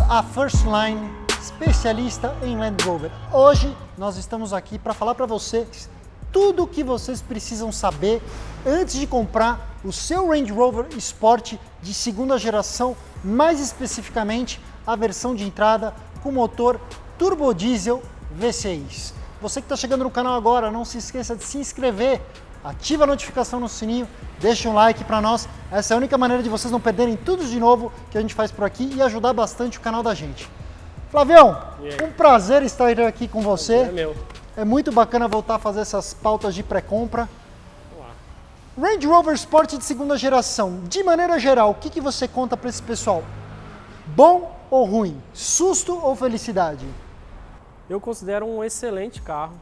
a First Line, especialista em Land Rover. Hoje nós estamos aqui para falar para vocês tudo o que vocês precisam saber antes de comprar o seu Range Rover Sport de segunda geração, mais especificamente a versão de entrada com motor turbo diesel V6. Você que está chegando no canal agora, não se esqueça de se inscrever, ativa a notificação no sininho, deixa um like para nós. Essa é a única maneira de vocês não perderem tudo de novo que a gente faz por aqui e ajudar bastante o canal da gente. Flavião, um prazer estar aqui com você. É meu. É muito bacana voltar a fazer essas pautas de pré-compra. Range Rover Sport de segunda geração, de maneira geral, o que você conta para esse pessoal? Bom ou ruim? Susto ou felicidade? Eu considero um excelente carro.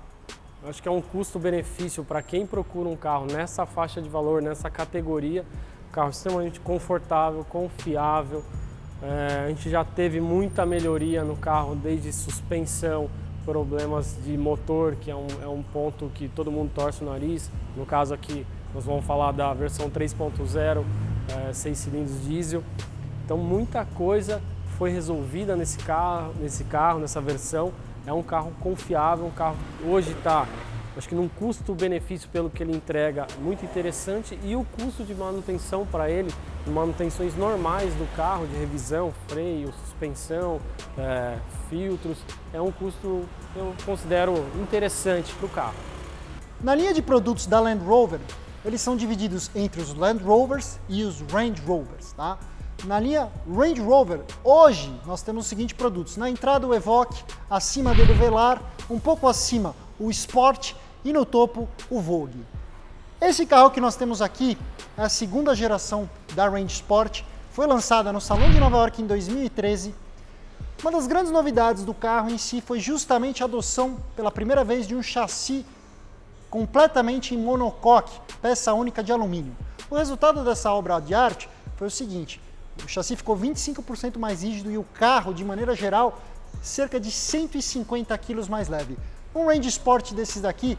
Acho que é um custo-benefício para quem procura um carro nessa faixa de valor, nessa categoria. Um carro extremamente confortável, confiável. A gente já teve muita melhoria no carro, desde suspensão, problemas de motor, que é um ponto que todo mundo torce o nariz. No caso aqui, nós vamos falar da versão 3.0, 6 cilindros diesel. Então muita coisa foi resolvida nesse carro, nessa versão. É um carro confiável, um carro que hoje está, acho que num custo-benefício pelo que ele entrega, muito interessante, e o custo de manutenção para ele, manutenções normais do carro, de revisão, freio, suspensão, filtros, é um custo que eu considero interessante para o carro. Na linha de produtos da Land Rover, eles são divididos entre os Land Rovers e os Range Rovers, tá? Na linha Range Rover, hoje nós temos os seguintes produtos. Na entrada o Evoque, acima dele o Velar, um pouco acima o Sport e no topo o Vogue. Esse carro que nós temos aqui é a segunda geração da Range Sport, foi lançada no Salão de Nova York em 2013. Uma das grandes novidades do carro em si foi justamente a adoção pela primeira vez de um chassi completamente em monocoque, peça única de alumínio. O resultado dessa obra de arte foi o seguinte: o chassi ficou 25% mais rígido e o carro, de maneira geral, cerca de 150 kg mais leve. Um Range Sport desses daqui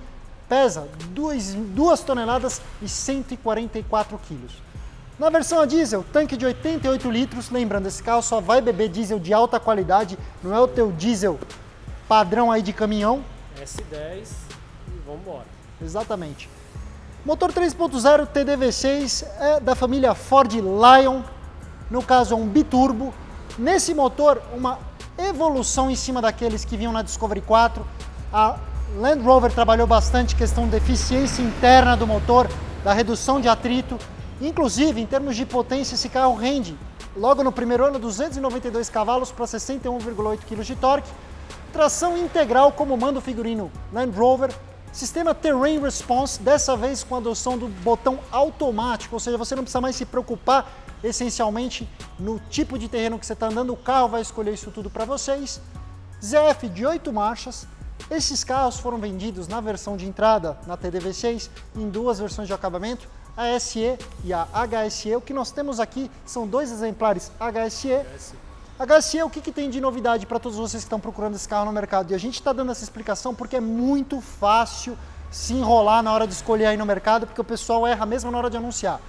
pesa 2 toneladas e 144 kg. Na versão a diesel, tanque de 88 litros, lembrando, esse carro só vai beber diesel de alta qualidade, não é o teu diesel padrão aí de caminhão. S10 e vamos embora. Exatamente. Motor 3.0 TDV6 é da família Ford Lion. No caso é um biturbo. Nesse motor, uma evolução em cima daqueles que vinham na Discovery 4. A Land Rover trabalhou bastante questão de eficiência interna do motor, da redução de atrito. Inclusive, em termos de potência, esse carro rende, logo no primeiro ano, 292 cavalos para 61,8 kg de torque. Tração integral como manda o figurino Land Rover. Sistema Terrain Response, dessa vez com a adoção do botão automático, ou seja, você não precisa mais se preocupar essencialmente no tipo de terreno que você está andando, o carro vai escolher isso tudo para vocês. ZF de 8 marchas, esses carros foram vendidos na versão de entrada, na TDV6, em duas versões de acabamento, a SE e a HSE. O que nós temos aqui são dois exemplares HSE. HSE, o que tem de novidade para todos vocês que estão procurando esse carro no mercado? E a gente está dando essa explicação porque é muito fácil se enrolar na hora de escolher aí no mercado, porque o pessoal erra mesmo na hora de anunciar.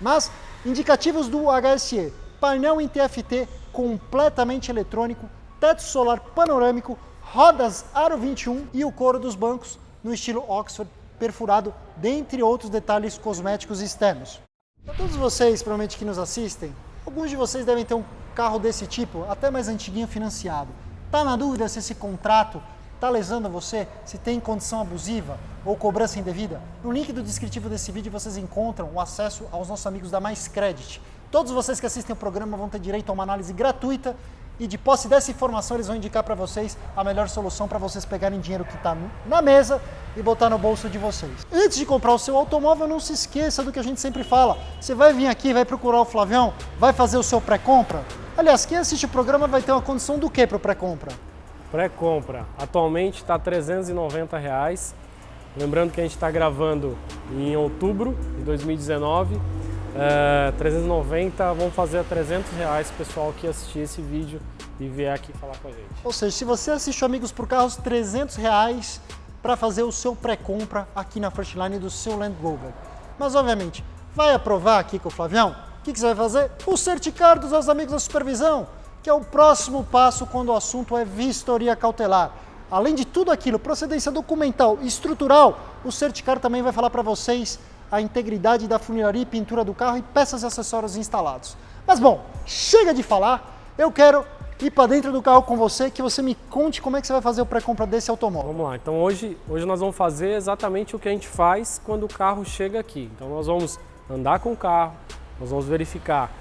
Mas, indicativos do HSE: painel em TFT completamente eletrônico, teto solar panorâmico, rodas Aro 21 e o couro dos bancos no estilo Oxford perfurado, dentre outros detalhes cosméticos externos. Para todos vocês, provavelmente, que nos assistem, alguns de vocês devem ter um carro desse tipo, até mais antiguinho, financiado. Tá na dúvida se esse contrato está lesando você, se tem condição abusiva ou cobrança indevida? No link do descritivo desse vídeo vocês encontram o acesso aos nossos amigos da Mais Credit. Todos vocês que assistem o programa vão ter direito a uma análise gratuita e, de posse dessa informação, eles vão indicar para vocês a melhor solução para vocês pegarem dinheiro que está na mesa e botar no bolso de vocês. Antes de comprar o seu automóvel, não se esqueça do que a gente sempre fala. Você vai vir aqui, vai procurar o Flavião, vai fazer o seu pré-compra. Aliás, quem assiste o programa vai ter uma condição do que para o pré-compra? Pré-compra, atualmente está R$ 390. Lembrando que a gente está gravando em outubro de 2019. 390, vamos fazer a R$ 300, pessoal que assistir esse vídeo e vier aqui falar com a gente. Ou seja, se você assiste Amigos por Carros, R$ 300 para fazer o seu pré-compra aqui na First Line do seu Land Rover. Mas, obviamente, vai aprovar aqui com o Flavião? O que você vai fazer? O certicar dos nossos amigos da supervisão. que é o próximo passo quando o assunto é vistoria cautelar. Além de tudo aquilo, procedência documental e estrutural, o Certicar também vai falar para vocês a integridade da funilaria e pintura do carro e peças e acessórios instalados. Mas bom, chega de falar, eu quero ir para dentro do carro com você, que você me conte como é que você vai fazer o pré-compra desse automóvel. Vamos lá, então hoje nós vamos fazer exatamente o que a gente faz quando o carro chega aqui. Então nós vamos andar com o carro, nós vamos verificar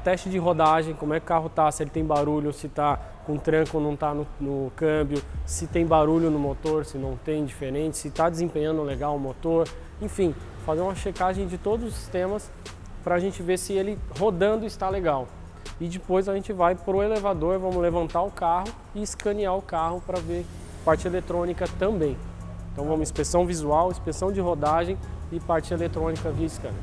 teste de rodagem, como é que o carro está, se ele tem barulho, se está com tranco ou não está no câmbio, se tem barulho no motor, se não tem, diferente, se está desempenhando legal o motor, enfim, fazer uma checagem de todos os sistemas para a gente ver se ele rodando está legal. E depois a gente vai para o elevador, vamos levantar o carro e escanear o carro para ver parte eletrônica também. Então vamos inspeção visual, inspeção de rodagem e parte eletrônica via scanner.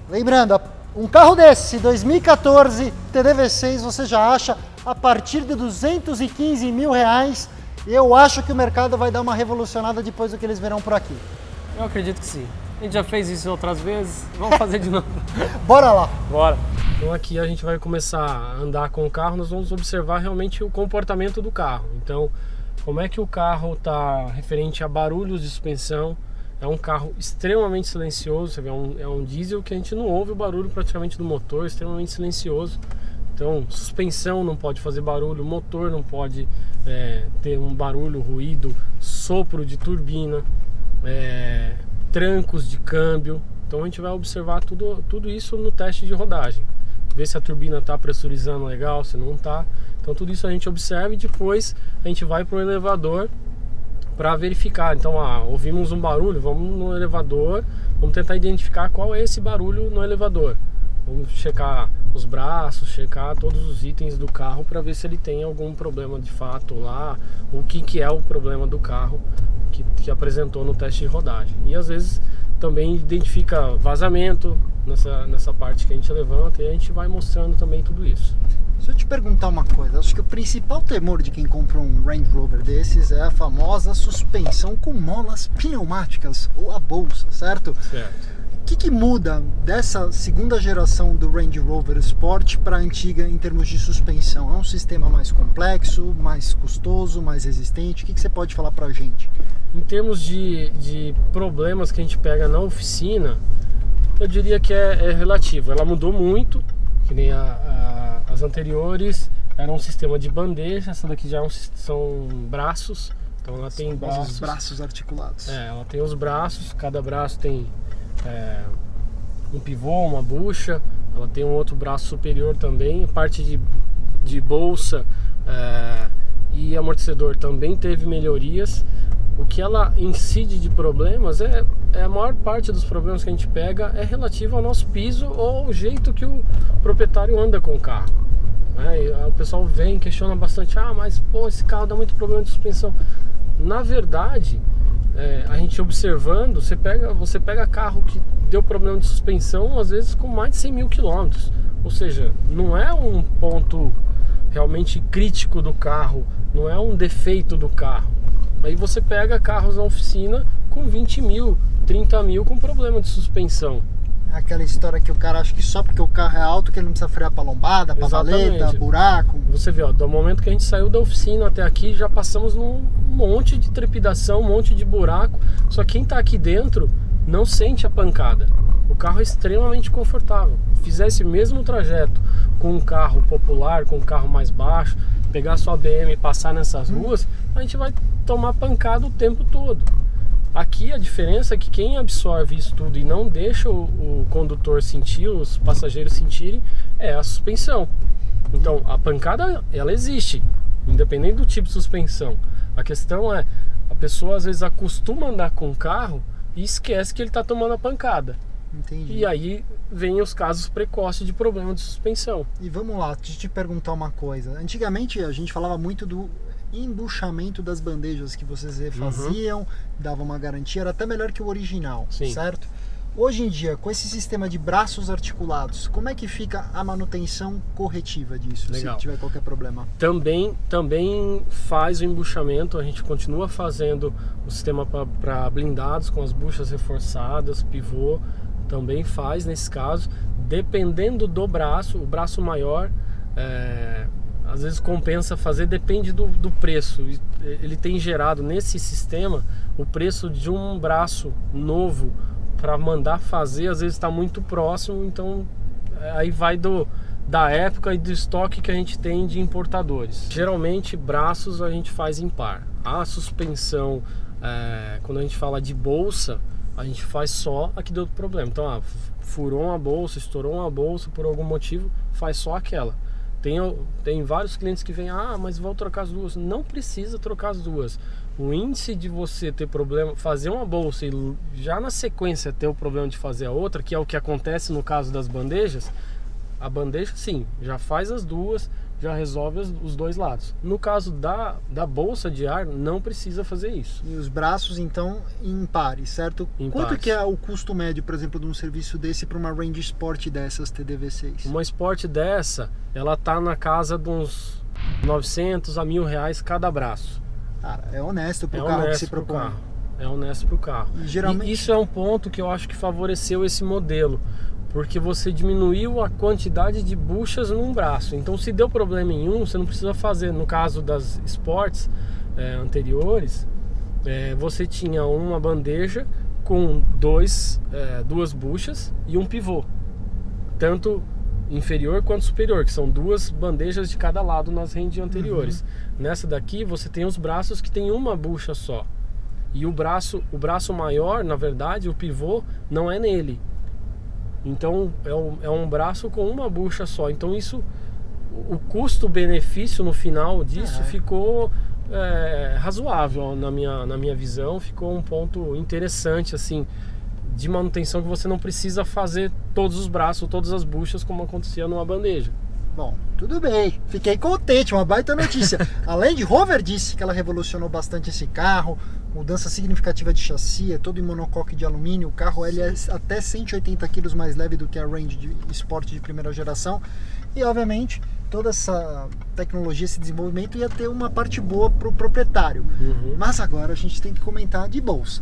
Lembrando, um carro desse, 2014, TDV6, você já acha a partir de R$215 mil. Eu acho que o mercado vai dar uma revolucionada depois do que eles verão por aqui. Eu acredito que sim. A gente já fez isso outras vezes, vamos fazer de novo. Bora lá! Bora! Então aqui a gente vai começar a andar com o carro, nós vamos observar realmente o comportamento do carro. Então, como é que o carro está referente a barulhos de suspensão. É um carro extremamente silencioso, você vê, é um diesel que a gente não ouve o barulho praticamente do motor, extremamente silencioso. Então, suspensão não pode fazer barulho, motor não pode ter um barulho, ruído, sopro de turbina, trancos de câmbio. Então a gente vai observar tudo isso no teste de rodagem. Ver se a turbina está pressurizando legal, se não está. Então tudo isso a gente observa e depois a gente vai para o elevador para verificar. Então, ouvimos um barulho, vamos no elevador, vamos tentar identificar qual é esse barulho no elevador. Vamos checar os braços, checar todos os itens do carro para ver se ele tem algum problema de fato lá, o que é o problema do carro que apresentou no teste de rodagem. E às vezes também identifica vazamento nessa parte que a gente levanta e a gente vai mostrando também tudo isso. Deixa eu te perguntar uma coisa, acho que o principal temor de quem compra um Range Rover desses é a famosa suspensão com molas pneumáticas, ou a bolsa, certo? Certo. O que muda dessa segunda geração do Range Rover Sport para a antiga em termos de suspensão? É um sistema mais complexo, mais custoso, mais resistente? O que você pode falar para a gente? Em termos de problemas que a gente pega na oficina, eu diria que é relativo. Ela mudou muito, que nem as anteriores era um sistema de bandeja, essa daqui já são braços. Então ela tem braços articulados. Ela tem os braços, cada braço tem um pivô, uma bucha, ela tem um outro braço superior também, parte de bolsa e amortecedor também teve melhorias. O que ela incide de problemas a maior parte dos problemas que a gente pega é relativo ao nosso piso ou ao jeito que o proprietário anda com o carro. O pessoal vem e questiona bastante, mas pô, esse carro dá muito problema de suspensão. Na verdade, a gente observando, você pega carro que deu problema de suspensão às vezes com mais de 100 mil quilômetros, ou seja, não é um ponto realmente crítico do carro, não é um defeito do carro. Aí você pega carros na oficina com 20 mil, 30 mil com problema de suspensão. Aquela história que o cara acha que só porque o carro é alto que ele não precisa frear pra lombada, pra valeta, buraco. Você vê, do momento que a gente saiu da oficina até aqui, já passamos num monte de trepidação, um monte de buraco. Só que quem tá aqui dentro não sente a pancada. O carro é extremamente confortável. Fizesse o mesmo trajeto com um carro popular, com um carro mais baixo, pegar sua BM e passar nessas ruas, a gente vai tomar pancada o tempo todo. Aqui a diferença é que quem absorve isso tudo e não deixa o condutor sentir, os passageiros sentirem, é a suspensão. Então a pancada, ela existe, independente do tipo de suspensão. A questão é, a pessoa às vezes acostuma a andar com o carro e esquece que ele está tomando a pancada. Entendi. E aí vem os casos precoces de problema de suspensão. E vamos lá, deixa eu te perguntar uma coisa. Antigamente a gente falava muito do embuchamento das bandejas que vocês refaziam, dava uma garantia, era até melhor que o original, sim, certo? Hoje em dia, com esse sistema de braços articulados, como é que fica a manutenção corretiva disso, legal, se tiver qualquer problema? Também faz o embuchamento, a gente continua fazendo o sistema para blindados com as buchas reforçadas, pivô, também faz nesse caso, dependendo do braço, o braço maior, às vezes compensa fazer, depende do preço. Ele tem gerado nesse sistema o preço de um braço novo para mandar fazer, às vezes está muito próximo, então aí vai da época e do estoque que a gente tem de importadores. Geralmente braços a gente faz em par. A suspensão, quando a gente fala de bolsa, a gente faz só a que deu problema. Então, furou uma bolsa, estourou uma bolsa por algum motivo, faz só aquela. Tem vários clientes que vêm, mas vou trocar as duas. Não precisa trocar as duas. O índice de você ter problema, fazer uma bolsa e já na sequência ter o problema de fazer a outra, que é o que acontece no caso das bandejas, a bandeja sim, já faz as duas, já resolve os dois lados. No caso da bolsa de ar, não precisa fazer isso. E os braços, então, em pares, certo? Quanto que é o custo médio, por exemplo, de um serviço desse para uma Range Sport dessas TDV6? Uma Sport dessa, ela tá na casa de uns 900 a R$1.000 cada braço. Cara, é honesto para o carro que se propõe. É honesto para o carro. E geralmente... isso é um ponto que eu acho que favoreceu esse modelo, porque você diminuiu a quantidade de buchas num braço. Então, se deu problema em um, você não precisa fazer. No caso das Sports anteriores, você tinha uma bandeja com duas buchas e um pivô, tanto inferior quanto superior, que são duas bandejas de cada lado nas ranges anteriores. Nessa daqui, você tem os braços que tem uma bucha só. E o braço maior, na verdade, o pivô não é nele. Então é um braço com uma bucha só. Então o custo-benefício no final disso ficou razoável na minha visão. Ficou um ponto interessante assim de manutenção, que você não precisa fazer todos os braços, todas as buchas como acontecia numa bandeja. Bom, tudo bem, fiquei contente, uma baita notícia. A Land Rover disse que ela revolucionou bastante esse carro, mudança significativa de chassi, é todo em monocoque de alumínio, o carro ele é até 180 kg mais leve do que a Range de Sport de primeira geração, e obviamente toda essa tecnologia, esse desenvolvimento ia ter uma parte boa para o proprietário. Mas agora a gente tem que comentar de bolsa.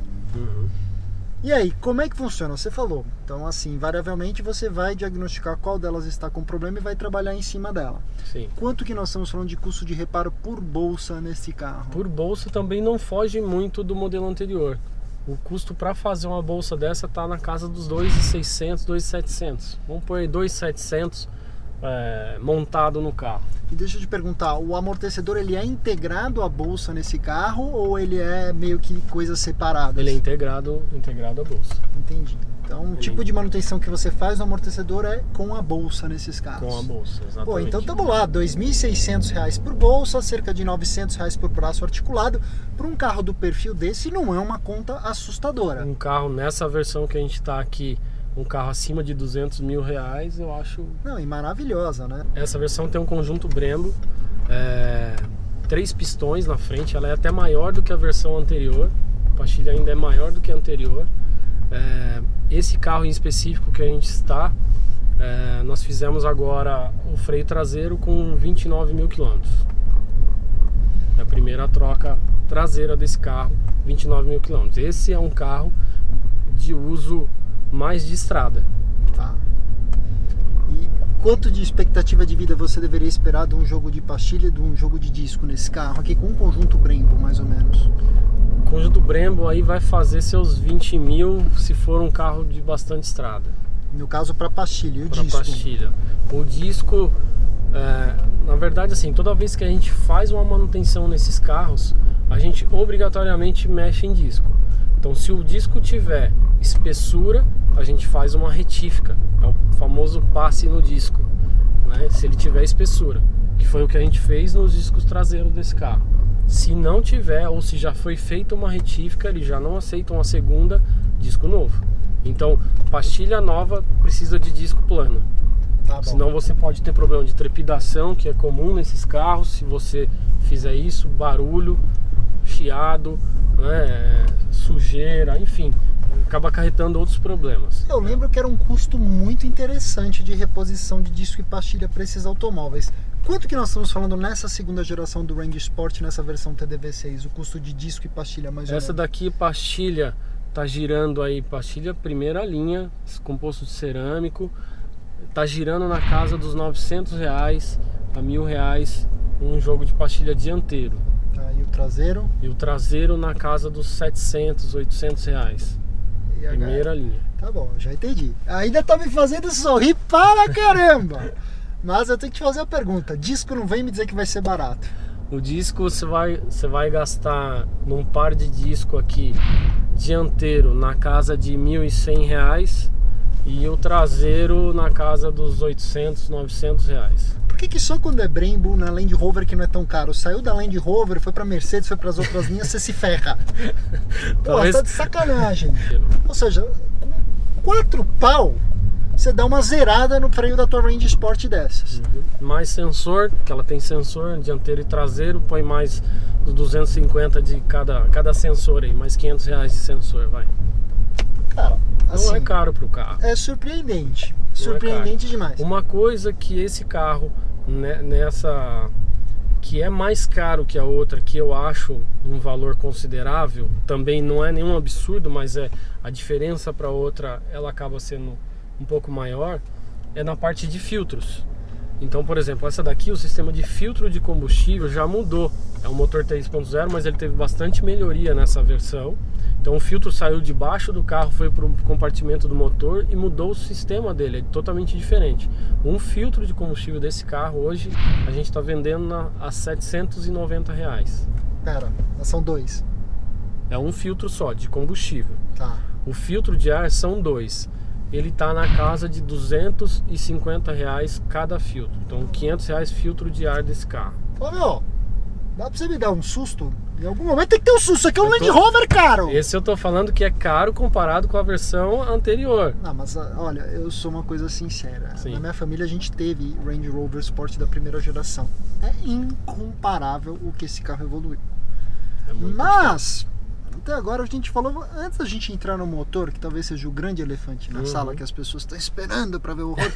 E aí, como é que funciona? Você falou. Então, assim, invariavelmente você vai diagnosticar qual delas está com problema e vai trabalhar em cima dela. Sim. Quanto que nós estamos falando de custo de reparo por bolsa nesse carro? Por bolsa também não foge muito do modelo anterior. O custo para fazer uma bolsa dessa está na casa dos 2.600, 2.700. Vamos pôr aí 2.700 montado no carro. E deixa eu te perguntar, o amortecedor ele é integrado à bolsa nesse carro ou ele é meio que coisas separadas? Ele é integrado à bolsa. Entendi. Então o tipo de manutenção que você faz no amortecedor é com a bolsa nesses carros. Com a bolsa, exatamente. Pô, então estamos lá, R$ 2.600 por bolsa, cerca de R$ 900 por braço articulado. Para um carro do perfil desse não é uma conta assustadora. Um carro nessa versão que a gente está aqui, um carro acima de R$200 mil, eu acho... Não, e maravilhosa, né? Essa versão tem um conjunto Brembo, 3 pistões na frente, ela é até maior do que a versão anterior, a pastilha ainda é maior do que a anterior. Esse carro em específico que a gente está, nós fizemos agora o freio traseiro com 29 mil quilômetros. É a primeira troca traseira desse carro, 29 mil quilômetros. Esse é um carro de uso mais de estrada. Tá. E quanto de expectativa de vida você deveria esperar de um jogo de pastilha e de um jogo de disco nesse carro aqui com um conjunto Brembo, mais ou menos? O conjunto Brembo aí vai fazer seus 20 mil se for um carro de bastante estrada. No caso para pastilha, e o pra disco? Pastilha. O disco, na verdade assim, toda vez que a gente faz uma manutenção nesses carros, a gente obrigatoriamente mexe em disco. Então se o disco tiver espessura, a gente faz uma retífica, é o famoso passe no disco, né? Se ele tiver espessura, que foi o que a gente fez nos discos traseiros desse carro. Se não tiver, ou se já foi feita uma retífica, eles já não aceitam a segunda, disco novo. Então, pastilha nova precisa de disco plano. Tá bom. Senão você pode ter problema de trepidação, que é comum nesses carros. Se você fizer isso, barulho, chiado, né, sujeira, enfim, acaba acarretando outros problemas. Eu lembro que era um custo muito interessante de reposição de disco e pastilha para esses automóveis. Quanto que nós estamos falando nessa segunda geração do Range Sport, nessa versão TDV6, o custo de disco e pastilha mais ou menos? Essa daqui, pastilha, tá girando aí, pastilha primeira linha, composto de cerâmico, tá girando na casa dos R$900, a R$1.000 um jogo de pastilha dianteiro. Tá, e o traseiro? E o traseiro na casa dos R$700, R$800. E a Primeira linha. Tá bom, já entendi. Ainda tá me fazendo sorrir para caramba. Mas eu tenho que te fazer a pergunta. Disco não vem me dizer que vai ser barato. O disco você vai gastar num par de disco aqui dianteiro na casa de R$1.100 e o traseiro na casa dos R$800, R$900. Por que só quando é Brembo na Land Rover, que não é tão caro, saiu da Land Rover, foi pra Mercedes, foi pras outras linhas, você se ferra? Pô, Talvez... tá de sacanagem. Ou seja, com 4 pau, você dá uma zerada no freio da tua Range Sport dessas. Mais sensor, que ela tem sensor dianteiro e traseiro, põe mais os 250 de cada sensor aí, mais R$500 de sensor, vai. Cara, assim, não é caro pro carro. É surpreendente. Não Surpreendente é demais. Uma coisa que esse carro, que é mais caro que a outra, que eu acho um valor considerável, também não é nenhum absurdo, mas a diferença para outra, ela acaba sendo um pouco maior, é na parte de filtros. Então, por exemplo, essa daqui, o sistema de filtro de combustível já mudou. É um motor 3.0, mas ele teve bastante melhoria nessa versão. Então o filtro saiu de baixo do carro, foi para o compartimento do motor e mudou o sistema dele, é totalmente diferente. Um filtro de combustível desse carro hoje a gente está vendendo a R$790. Pera, são 2. É um filtro só de combustível. Tá. O filtro de ar são 2. Ele está na casa de R$250 cada filtro. Então R$500 filtro de ar desse carro. Ô meu, dá pra você me dar um susto? Em algum momento tem que ter um susto. Isso aqui é um Land Rover caro. Esse eu tô falando que é caro comparado com a versão anterior. Não, mas olha, eu sou uma coisa sincera. Sim. Na minha família a gente teve Range Rover Sport da primeira geração. É incomparável o que esse carro evoluiu. É muito Mas, até agora a gente falou, antes da gente entrar no motor, que talvez seja o grande elefante na sala, que as pessoas estão esperando para ver o horror.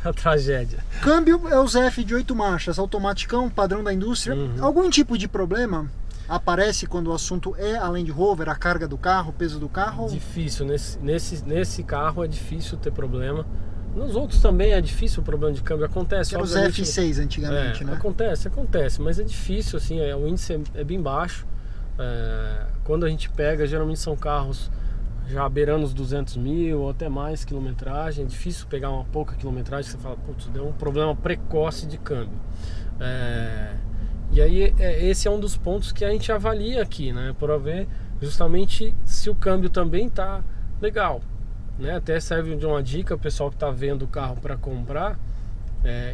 A tragédia. Câmbio é o ZF de 8 marchas, automaticão, padrão da indústria. Algum tipo de problema aparece quando o assunto é a Land Rover, a carga do carro, o peso do carro? Difícil, nesse carro é difícil ter problema. Nos outros também é difícil o problema de câmbio, acontece. Era o ZF6 antigamente, né? Acontece, mas é difícil, assim, o índice é bem baixo. Quando a gente pega, geralmente são carros já beirando os 200 mil ou até mais quilometragem. É difícil pegar uma pouca quilometragem que você fala, putz, deu um problema precoce de câmbio. E aí esse é um dos pontos que a gente avalia aqui, né, para ver justamente se o câmbio também tá legal, né? Até serve de uma dica o pessoal que está vendo o carro para comprar,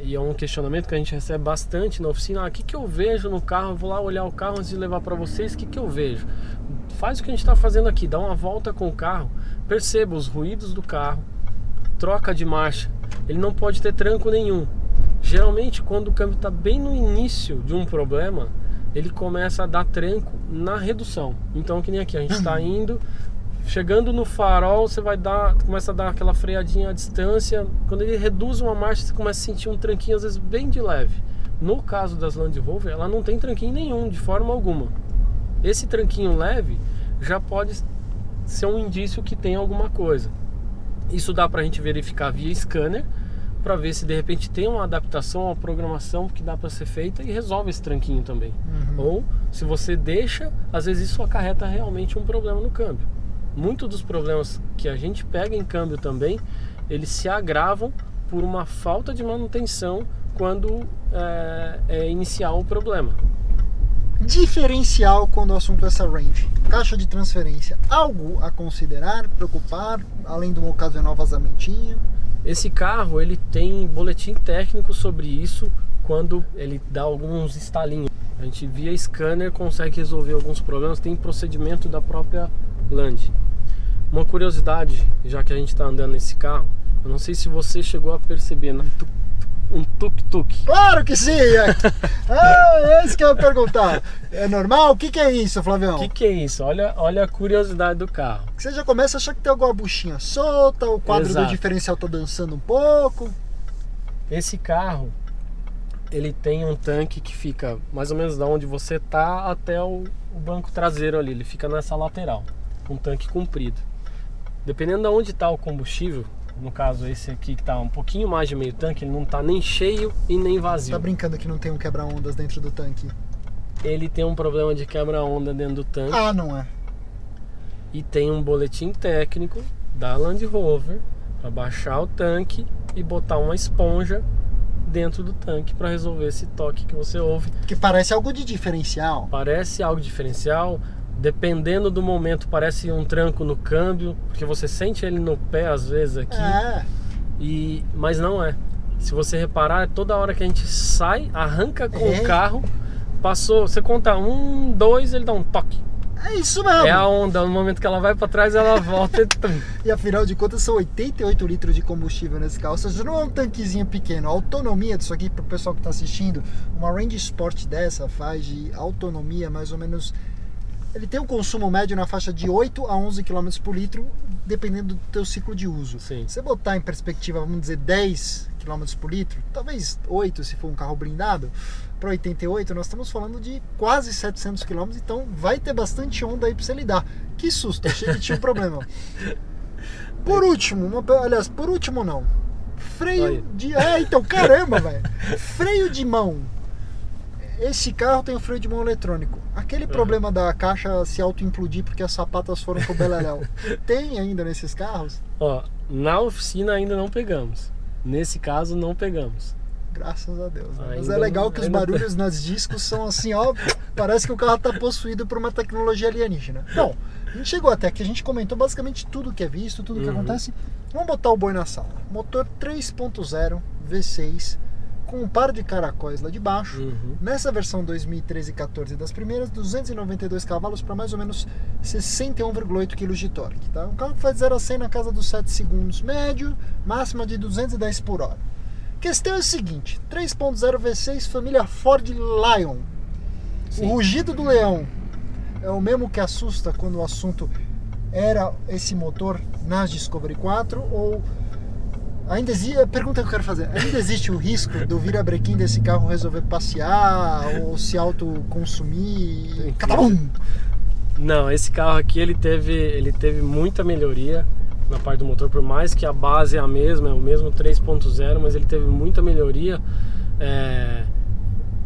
e é um questionamento que a gente recebe bastante na oficina. O que eu vejo no carro? Eu vou lá olhar o carro antes de levar para vocês. O que eu vejo? Faz o que a gente está fazendo aqui, dá uma volta com o carro, perceba os ruídos do carro, troca de marcha, ele não pode ter tranco nenhum. Geralmente, quando o câmbio está bem no início de um problema, ele começa a dar tranco na redução. Então, que nem aqui, a gente está indo, chegando no farol, você começa a dar aquela freadinha à distância. Quando ele reduz uma marcha, você começa a sentir um tranquinho, às vezes bem de leve. No caso das Land Rover, ela não tem tranquinho nenhum, de forma alguma. Esse tranquinho leve já pode ser um indício que tem alguma coisa. Isso dá para a gente verificar via scanner, para ver se de repente tem uma adaptação, uma programação que dá para ser feita e resolve esse tranquinho também. Ou se você deixa, às vezes isso acarreta realmente um problema no câmbio. Muitos dos problemas que a gente pega em câmbio também, eles se agravam por uma falta de manutenção quando é inicial o problema. Diferencial quando o assunto é essa range. Caixa de transferência, algo a considerar, preocupar, além de um ocasional vazamentinho? Esse carro, ele tem boletim técnico sobre isso quando ele dá alguns estalinhos. A gente via scanner consegue resolver alguns problemas, tem procedimento da própria Land. Uma curiosidade, já que a gente está andando nesse carro, eu não sei se você chegou a perceber, né? Um tuk-tuk. Claro que sim! É isso que eu ia perguntar. É normal? O que é isso, Flavião? O que é isso? Olha a curiosidade do carro. Você já começa a achar que tem alguma buchinha solta, o quadro do diferencial tá dançando um pouco. Esse carro, ele tem um tanque que fica mais ou menos da onde você tá até o banco traseiro ali. Ele fica nessa lateral. Um tanque comprido. Dependendo de onde está o combustível, no caso esse aqui que tá um pouquinho mais de meio tanque, ele não tá nem cheio e nem vazio. Tá brincando que não tem um quebra-ondas dentro do tanque? Ele tem um problema de quebra-onda dentro do tanque. Ah, não é? E tem um boletim técnico da Land Rover para baixar o tanque e botar uma esponja dentro do tanque para resolver esse toque que você ouve. Que parece algo de diferencial. Parece algo diferencial, dependendo do momento parece um tranco no câmbio, porque você sente ele no pé às vezes aqui. Mas não é. Se você reparar, toda hora que a gente sai, arranca com o carro, passou, você conta 1, 2, ele dá um toque. É isso mesmo. É a onda, no momento que ela vai para trás, ela volta e afinal de contas são 88 litros de combustível nesse carro, ou seja, não é um tanquezinho pequeno. A autonomia disso aqui, para o pessoal que está assistindo, uma Range Sport dessa faz de autonomia mais ou menos... Ele tem um consumo médio na faixa de 8 a 11 km por litro, dependendo do teu ciclo de uso. Sim. Se você botar em perspectiva, vamos dizer 10 km por litro, talvez 8 se for um carro blindado, para 88 nós estamos falando de quase 700 km, então vai ter bastante onda aí para você lidar. Que susto, achei que tinha um problema. Por último, por último não, freio de... então caramba, velho, freio de mão. Esse carro tem o freio de mão eletrônico. Aquele problema da caixa se auto-implodir porque as sapatas foram pro beleléu, tem ainda nesses carros? Ó, na oficina ainda não pegamos. Nesse caso não pegamos. Graças a Deus, né? Mas é legal que os barulhos nas discos são assim, ó, parece que o carro tá possuído por uma tecnologia alienígena. Bom, a gente chegou até aqui, a gente comentou basicamente tudo que é visto, tudo que acontece. Vamos botar o boi na sala. Motor 3.0 V6 com um par de caracóis lá de baixo. Nessa versão 2013 e 14 das primeiras, 292 cavalos para mais ou menos 61,8 kg de torque, tá? Um carro que faz 0 a 100 na casa dos 7 segundos, médio, máxima de 210 por hora. Questão é o seguinte, 3.0 V6 família Ford Lion. Sim. O rugido do leão é o mesmo que assusta quando o assunto era esse motor nas Discovery 4 ou... Ainda existe, a pergunta que eu quero fazer, ainda existe o risco do virabrequim desse carro resolver passear ou se autoconsumir? Catabum! Não, esse carro aqui ele teve muita melhoria na parte do motor, por mais que a base é a mesma, é o mesmo 3.0, mas ele teve muita melhoria,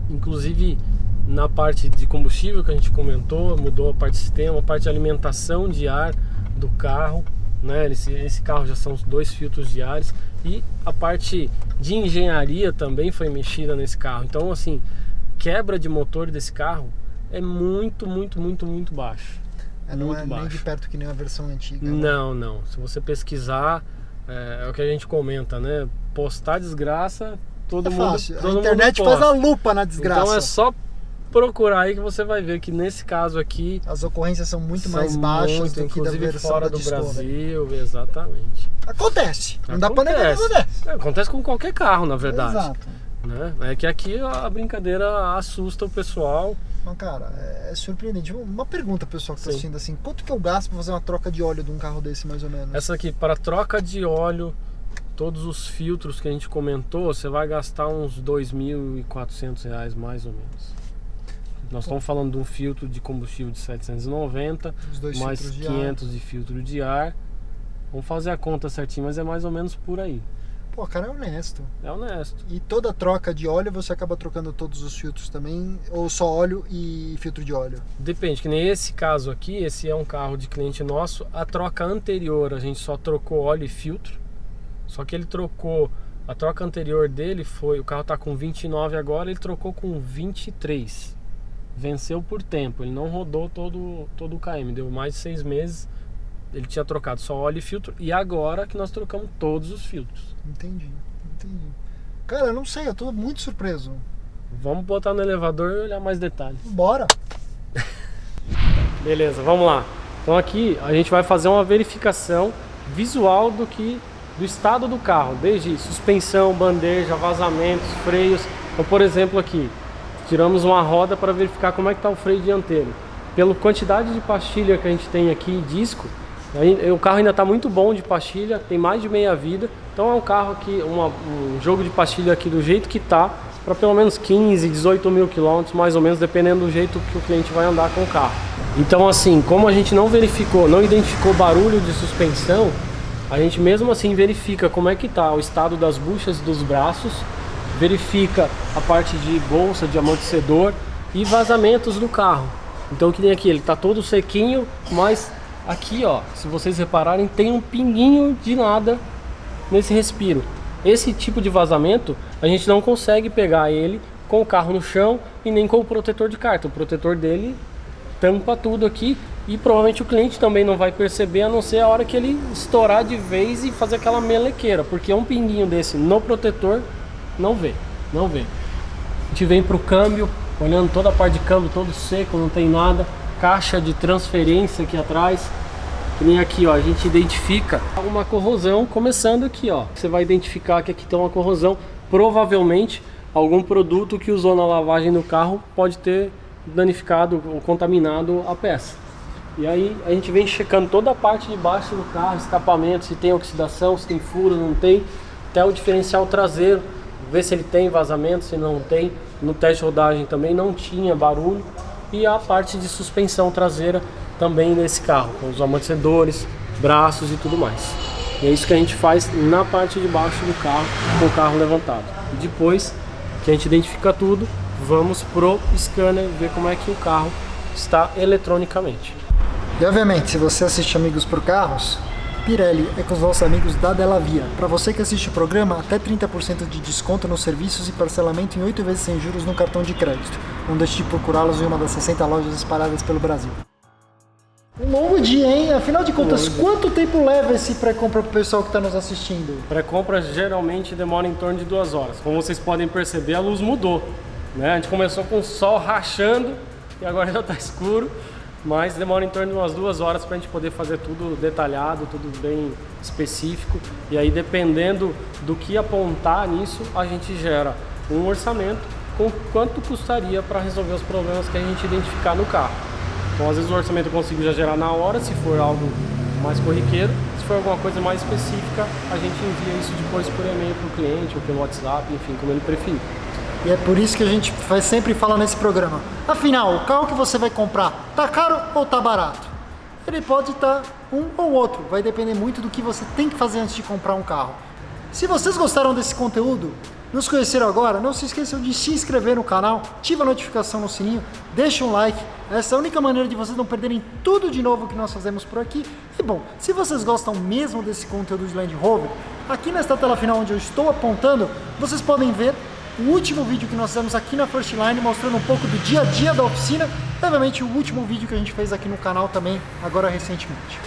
inclusive na parte de combustível que a gente comentou, mudou a parte de sistema, a parte de alimentação de ar do carro, né? Esse carro já são 2 filtros de ares e a parte de engenharia também foi mexida nesse carro. Então assim, quebra de motor desse carro é muito baixo. Não é nem de perto que nem a versão antiga. Né? Não. Se você pesquisar, é o que a gente comenta, né? Postar desgraça, todo mundo. Fácil. A internet faz a lupa na desgraça. Então é só procurar aí que você vai ver que nesse caso aqui as ocorrências são muito mais baixas do que da versão fora da do Brasil, exatamente. Acontece. Não dá pra negar que acontece. Acontece com qualquer carro, na verdade. Exato. Né? É que aqui a brincadeira assusta o pessoal. Mas cara, é surpreendente. Uma pergunta, pessoal que tá assistindo assim, quanto que eu gasto pra fazer uma troca de óleo de um carro desse, mais ou menos? Essa aqui, para troca de óleo, todos os filtros que a gente comentou, você vai gastar uns R$2.400 mais ou menos. Nós estamos falando de um filtro de combustível de 790, mais 500 de filtro de ar. Vamos fazer a conta certinho, mas é mais ou menos por aí. Pô, cara, é honesto. É honesto. E toda troca de óleo você acaba trocando todos os filtros também? Ou só óleo e filtro de óleo? Depende, que nem esse caso aqui, esse é um carro de cliente nosso. A troca anterior a gente só trocou óleo e filtro. Só que ele trocou, a troca anterior dele foi, o carro está com 29 agora, ele trocou com 23. Venceu por tempo, ele não rodou todo o KM, deu mais de 6 meses. Ele tinha trocado só óleo e filtro. E agora que nós trocamos todos os filtros. Entendi. Cara, eu não sei, eu tô muito surpreso. Vamos botar no elevador e olhar mais detalhes. Bora! Beleza, vamos lá. Então aqui a gente vai fazer uma verificação visual do estado do carro, desde suspensão, bandeja, vazamentos, freios. Então, por exemplo, aqui tiramos uma roda para verificar como é que está o freio dianteiro. Pela quantidade de pastilha que a gente tem aqui, disco, o carro ainda está muito bom de pastilha, tem mais de meia vida. Então é um carro que, um jogo de pastilha aqui do jeito que está, para pelo menos 15, 18 mil quilômetros, mais ou menos, dependendo do jeito que o cliente vai andar com o carro. Então assim, como a gente não identificou barulho de suspensão, a gente mesmo assim verifica como é que está o estado das buchas e dos braços, verifica a parte de bolsa, de amortecedor e vazamentos do carro. Então que nem aqui, ele está todo sequinho, mas aqui ó, se vocês repararem, tem um pinguinho de nada nesse respiro. Esse tipo de vazamento a gente não consegue pegar ele com o carro no chão e nem com o protetor de carta. O protetor dele tampa tudo aqui e provavelmente o cliente também não vai perceber, a não ser a hora que ele estourar de vez e fazer aquela melequeira, porque um pinguinho desse no protetor não vê. A gente vem para o câmbio, olhando toda a parte de câmbio, todo seco, não tem nada, caixa de transferência aqui atrás. Que nem aqui, ó, a gente identifica uma corrosão começando aqui, ó. Você vai identificar que aqui tem uma corrosão, provavelmente algum produto que usou na lavagem do carro pode ter danificado ou contaminado a peça. E aí a gente vem checando toda a parte de baixo do carro, escapamento, se tem oxidação, se tem furo, não tem, até o diferencial traseiro, ver se ele tem vazamento, se não tem. No teste de rodagem também não tinha barulho. E a parte de suspensão traseira também nesse carro, com os amortecedores, braços e tudo mais. E é isso que a gente faz na parte de baixo do carro, com o carro levantado. E depois que a gente identifica tudo, vamos pro scanner ver como é que o carro está eletronicamente. E obviamente, se você assiste Amigos por Carros, Pirelli é com os nossos amigos da Delavia. Para você que assiste o programa, até 30% de desconto nos serviços e parcelamento em 8 vezes sem juros no cartão de crédito. Não deixe de procurá-los em uma das 60 lojas espalhadas pelo Brasil. Um longo dia, hein? Afinal de contas, quanto tempo leva esse pré-compra para o pessoal que está nos assistindo? Pré-compra geralmente demora em torno de 2 horas. Como vocês podem perceber, a luz mudou, né? A gente começou com o sol rachando e agora já está escuro. Mas demora em torno de umas 2 horas para a gente poder fazer tudo detalhado, tudo bem específico. E aí, dependendo do que apontar nisso, a gente gera um orçamento com quanto custaria para resolver os problemas que a gente identificar no carro. Então, às vezes o orçamento eu consigo já gerar na hora, se for algo mais corriqueiro. Se for alguma coisa mais específica, a gente envia isso depois por e-mail para o cliente ou pelo WhatsApp, enfim, como ele preferir. E é por isso que a gente sempre fala nesse programa. Afinal, o carro que você vai comprar, tá caro ou tá barato? Ele pode estar um ou outro, vai depender muito do que você tem que fazer antes de comprar um carro. Se vocês gostaram desse conteúdo, nos conheceram agora, não se esqueçam de se inscrever no canal, ativa a notificação no sininho, deixa um like. Essa é a única maneira de vocês não perderem tudo de novo que nós fazemos por aqui. E bom, se vocês gostam mesmo desse conteúdo de Land Rover, aqui nesta tela final onde eu estou apontando, vocês podem ver o último vídeo que nós fizemos aqui na First Line, mostrando um pouco do dia a dia da oficina, e obviamente o último vídeo que a gente fez aqui no canal também, agora recentemente.